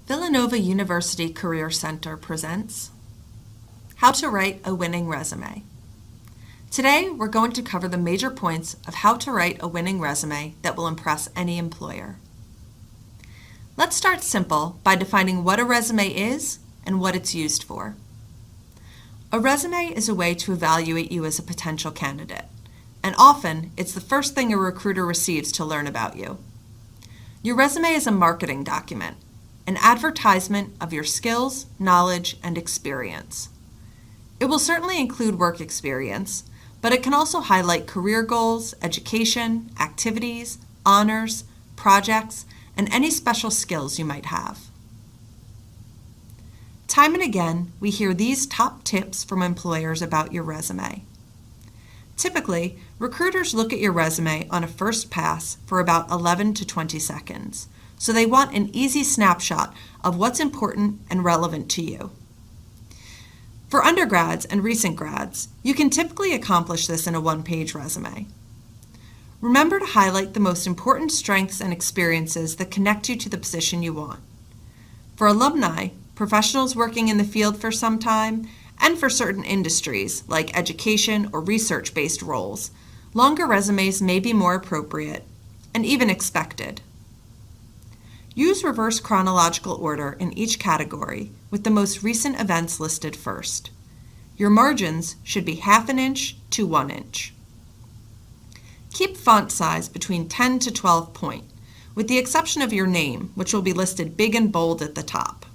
Villanova University Career Center presents How to Write a Winning Resume. Today, we're going to cover the major points of how to write a winning resume that will impress any employer. Let's start simple by defining what a resume is and what it's used for. A resume is a way to evaluate you as a potential candidate, and often it's the first thing a recruiter receives to learn about you. Your resume is a marketing document, an advertisement of your skills, knowledge, and experience. It will certainly include work experience, but it can also highlight career goals, education, activities, honors, projects, and any special skills you might have. Time and again, we hear these top tips from employers about your resume. Typically, recruiters look at your resume on a first pass for about 11 to 20 seconds. So they want an easy snapshot of what's important and relevant to you. For undergrads and recent grads, you can typically accomplish this in a one-page resume. Remember to highlight the most important strengths and experiences that connect you to the position you want. For alumni, professionals working in the field for some time, and for certain industries like education or research-based roles, longer resumes may be more appropriate and even expected. Use reverse chronological order in each category with the most recent events listed first. Your margins should be 1/2 inch to 1 inch. Keep font size between 10 to 12 point, with the exception of your name, which will be listed big and bold at the top.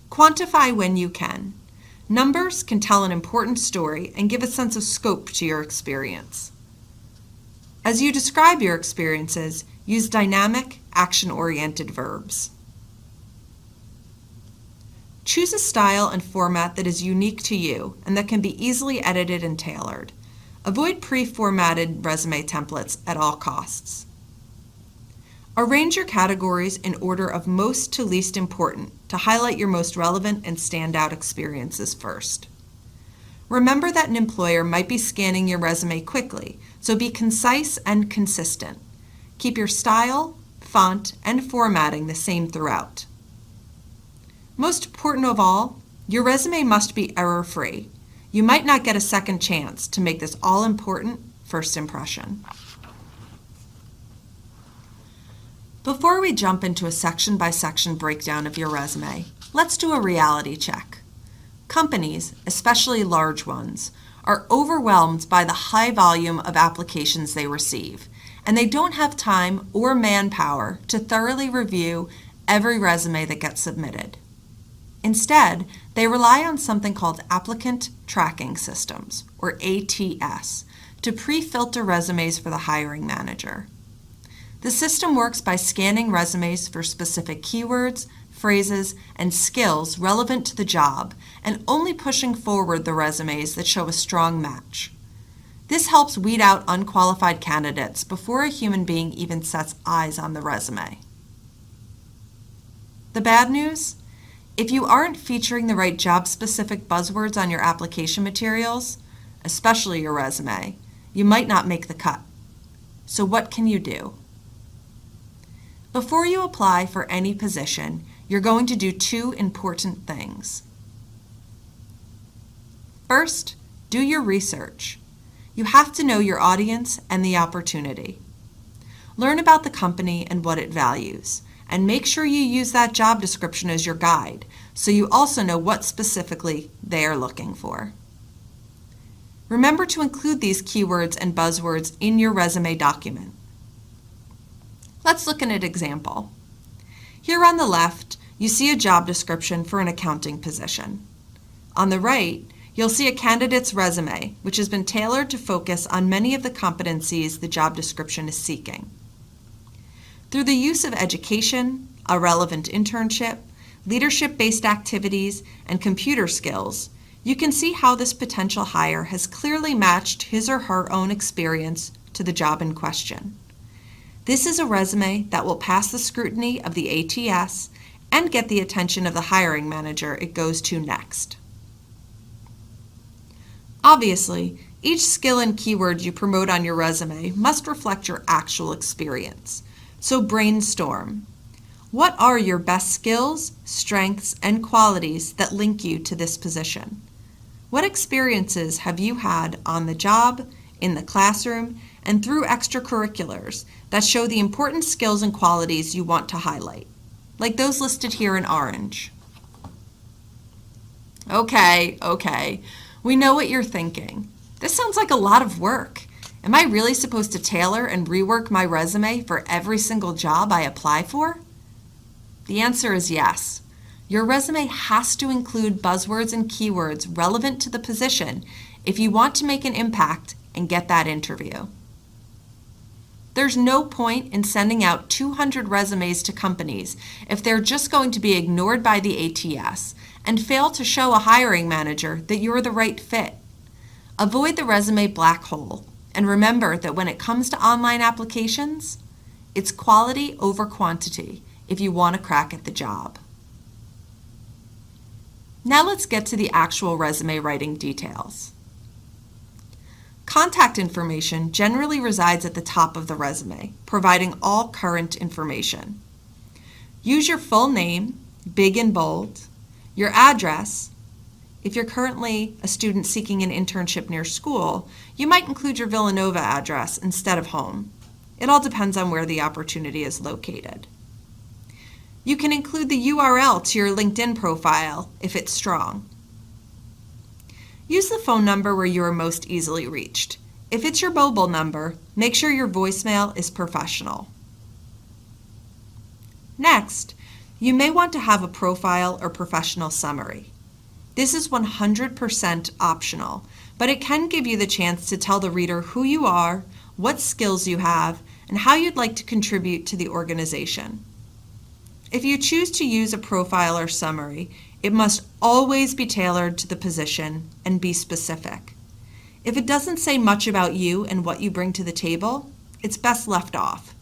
Quantify when you can. Numbers can tell an important story and give a sense of scope to your experience. As you describe your experiences, use dynamic, action-oriented verbs. Choose a style and format that is unique to you and that can be easily edited and tailored. Avoid pre-formatted resume templates at all costs. Arrange your categories in order of most to least important to highlight your most relevant and standout experiences first. Remember that an employer might be scanning your resume quickly, so be concise and consistent. Keep your style, font, and formatting the same throughout. Most important of all, your resume must be error-free. You might not get a second chance to make this all-important first impression. Before we jump into a section-by-section breakdown of your resume, let's do a reality check. Companies, especially large ones, are overwhelmed by the high volume of applications they receive, and they don't have time or manpower to thoroughly review every resume that gets submitted. Instead, they rely on something called applicant tracking systems, or ATS, to pre-filter resumes for the hiring manager. The system works by scanning resumes for specific keywords, phrases, and skills relevant to the job, and only pushing forward the resumes that show a strong match. This helps weed out unqualified candidates before a human being even sets eyes on the resume. The bad news? If you aren't featuring the right job-specific buzzwords on your application materials, especially your resume, you might not make the cut. So what can you do? Before you apply for any position, you're going to do two important things. First, do your research. You have to know your audience and the opportunity. Learn about the company and what it values, and make sure you use that job description as your guide, so you also know what specifically they are looking for. Remember to include these keywords and buzzwords in your resume document. Let's look at an example. Here on the left, you see a job description for an accounting position. On the right, you'll see a candidate's resume, which has been tailored to focus on many of the competencies the job description is seeking. Through the use of education, a relevant internship, leadership-based activities, and computer skills, you can see how this potential hire has clearly matched his or her own experience to the job in question. This is a resume that will pass the scrutiny of the ATS and get the attention of the hiring manager it goes to next. Obviously, each skill and keyword you promote on your resume must reflect your actual experience. So brainstorm. What are your best skills, strengths, and qualities that link you to this position? What experiences have you had on the job, in the classroom, and through extracurriculars that show the important skills and qualities you want to highlight, like those listed here in orange? Okay, we know what you're thinking. This sounds like a lot of work. Am I really supposed to tailor and rework my resume for every single job I apply for? The answer is yes. Your resume has to include buzzwords and keywords relevant to the position if you want to make an impact and get that interview. There's no point in sending out 200 resumes to companies if they're just going to be ignored by the ATS and fail to show a hiring manager that you're the right fit. Avoid the resume black hole, and remember that when it comes to online applications, it's quality over quantity if you want to crack at the job. Now let's get to the actual resume writing details. Contact information generally resides at the top of the resume, providing all current information. Use your full name, big and bold, your address. If you're currently a student seeking an internship near school, you might include your Villanova address instead of home. It all depends on where the opportunity is located. You can include the URL to your LinkedIn profile if it's strong. Use the phone number where you are most easily reached. If it's your mobile number, make sure your voicemail is professional. Next, you may want to have a profile or professional summary. This is 100% optional, but it can give you the chance to tell the reader who you are, what skills you have, and how you'd like to contribute to the organization. If you choose to use a profile or summary, it must always be tailored to the position and be specific. If it doesn't say much about you and what you bring to the table, it's best left off.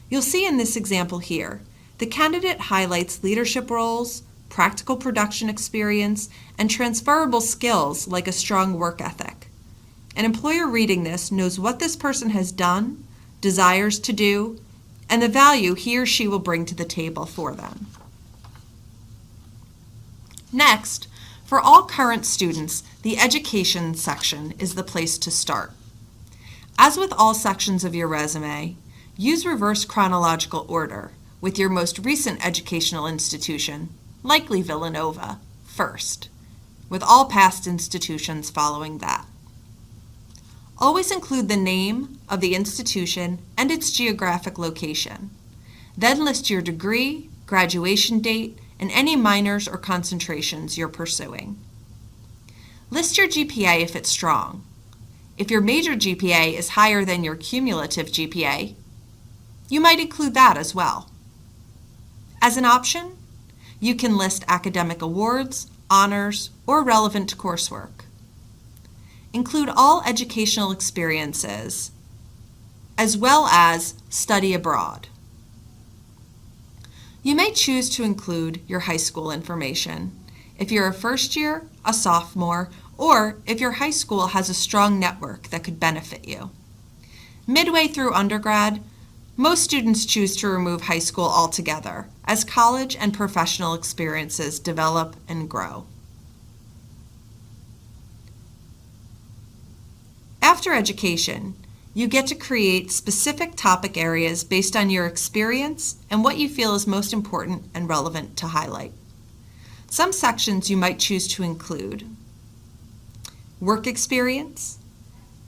You'll see in this example here, the candidate highlights leadership roles, practical production experience, and transferable skills like a strong work ethic. An employer reading this knows what this person has done, desires to do, and the value he or she will bring to the table for them. Next, for all current students, the education section is the place to start. As with all sections of your resume, use reverse chronological order, with your most recent educational institution, likely Villanova, first, with all past institutions following that. Always include the name of the institution and its geographic location. Then list your degree, graduation date, and any minors or concentrations you're pursuing. List your GPA if it's strong. If your major GPA is higher than your cumulative GPA, you might include that as well. As an option, you can list academic awards, honors, or relevant coursework. Include all educational experiences, as well as study abroad. You may choose to include your high school information if you're a first year, a sophomore, or if your high school has a strong network that could benefit you. Midway through undergrad, most students choose to remove high school altogether as college and professional experiences develop and grow. After education, you get to create specific topic areas based on your experience and what you feel is most important and relevant to highlight. Some sections you might choose to include work experience,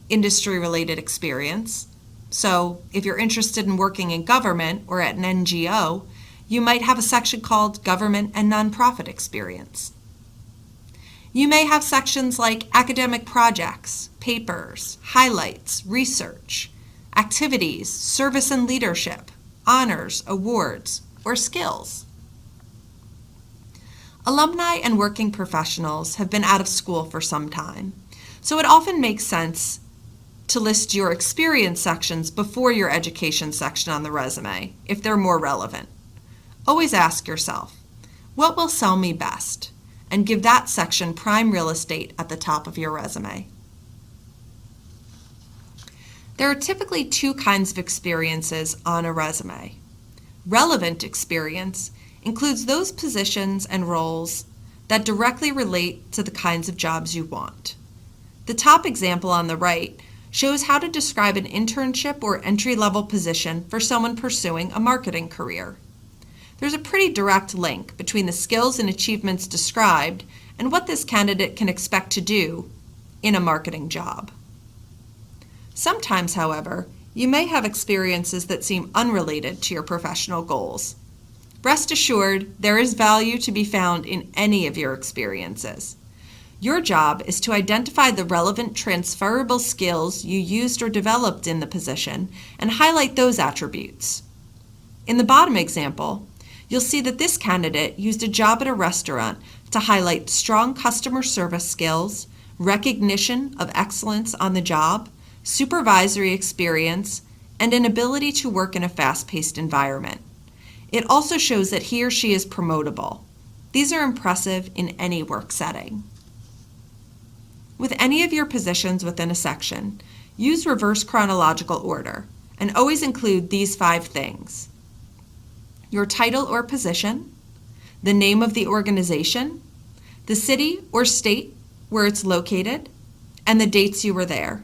industry-related experience. So if you're interested in working in government or at an NGO, you might have a section called Government and Nonprofit Experience. You may have sections like academic projects, papers, highlights, research, activities, service and leadership, honors, awards, or skills. Alumni and working professionals have been out of school for some time, so it often makes sense to list your experience sections before your education section on the resume, if they're more relevant. Always ask yourself, what will sell me best? And give that section prime real estate at the top of your resume. There are typically two kinds of experiences on a resume. Relevant experience includes those positions and roles that directly relate to the kinds of jobs you want. The top example on the right shows how to describe an internship or entry-level position for someone pursuing a marketing career. There's a pretty direct link between the skills and achievements described and what this candidate can expect to do in a marketing job. Sometimes, however, you may have experiences that seem unrelated to your professional goals. Rest assured, there is value to be found in any of your experiences. Your job is to identify the relevant transferable skills you used or developed in the position and highlight those attributes. In the bottom example, you'll see that this candidate used a job at a restaurant to highlight strong customer service skills, recognition of excellence on the job, supervisory experience, and an ability to work in a fast-paced environment. It also shows that he or she is promotable. These are impressive in any work setting. With any of your positions within a section, use reverse chronological order and always include these 5 things: your title or position, the name of the organization, the city or state where it's located, and the dates you were there.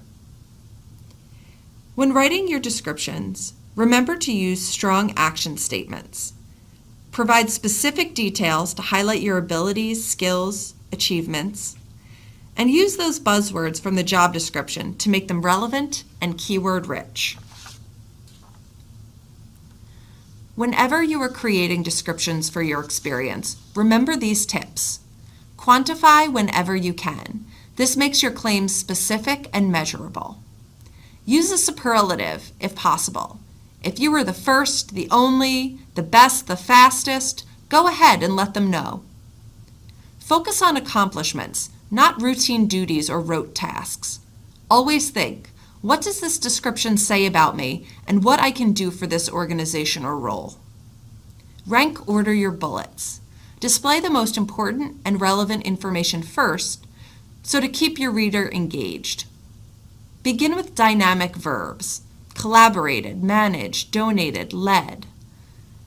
When writing your descriptions, remember to use strong action statements. Provide specific details to highlight your abilities, skills, achievements, and use those buzzwords from the job description to make them relevant and keyword-rich. Whenever you are creating descriptions for your experience, remember these tips. Quantify whenever you can. This makes your claims specific and measurable. Use a superlative if possible. If you were the first, the only, the best, the fastest, go ahead and let them know. Focus on accomplishments, not routine duties or rote tasks. Always think, what does this description say about me and what I can do for this organization or role? Rank order your bullets. Display the most important and relevant information first, so to keep your reader engaged. Begin with dynamic verbs: collaborated, managed, donated, led.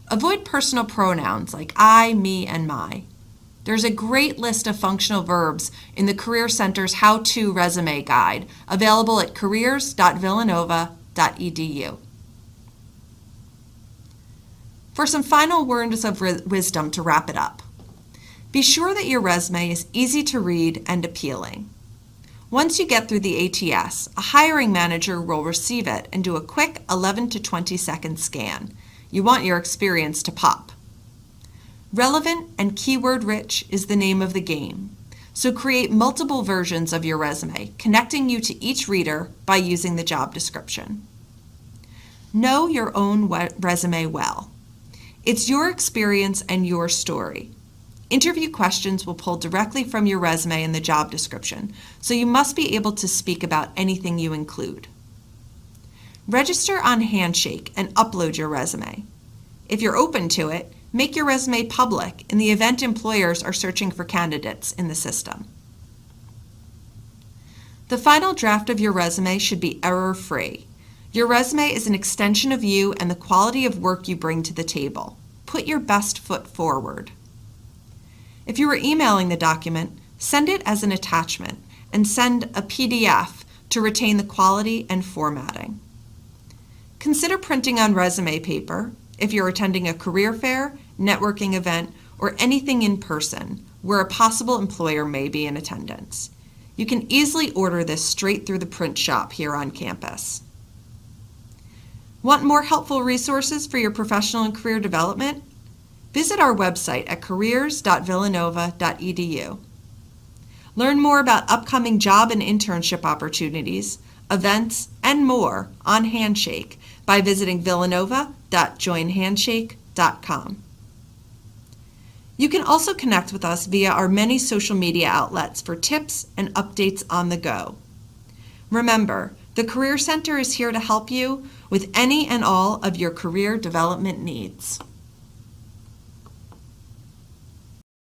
Avoid personal pronouns like I, me, and my. There's a great list of functional verbs in the Career Center's How-To Resume Guide, available at careers.villanova.edu. For some final words of wisdom to wrap it up, be sure that your resume is easy to read and appealing. Once you get through the ATS, a hiring manager will receive it and do a quick 11 to 20 second scan. You want your experience to pop. Relevant and keyword-rich is the name of the game, so create multiple versions of your resume, connecting you to each reader by using the job description. Know your own resume well. It's your experience and your story. Interview questions will pull directly from your resume in the job description, so you must be able to speak about anything you include. Register on Handshake and upload your resume. If you're open to it, make your resume public in the event employers are searching for candidates in the system. The final draft of your resume should be error-free. Your resume is an extension of you and the quality of work you bring to the table. Put your best foot forward. If you are emailing the document, send it as an attachment and send a PDF to retain the quality and formatting. Consider printing on resume paper if you're attending a career fair, networking event, or anything in person where a possible employer may be in attendance. You can easily order this straight through the print shop here on campus. Want more helpful resources for your professional and career development? Visit our website at careers.villanova.edu. Learn more about upcoming job and internship opportunities, events, and more on Handshake by visiting villanova.joinhandshake.com. You can also connect with us via our many social media outlets for tips and updates on the go. Remember, the Career Center is here to help you with any and all of your career development needs.